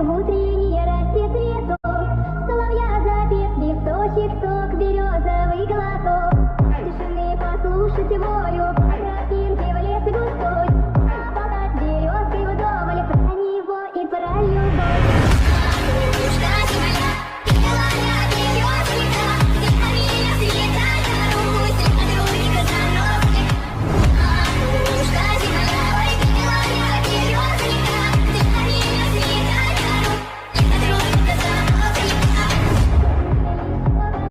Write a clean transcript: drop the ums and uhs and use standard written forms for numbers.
в утреннее растет цветок, соловья запев, листочек сок, березовый глоток. Тишины послушать волю, тропинки в лес густой.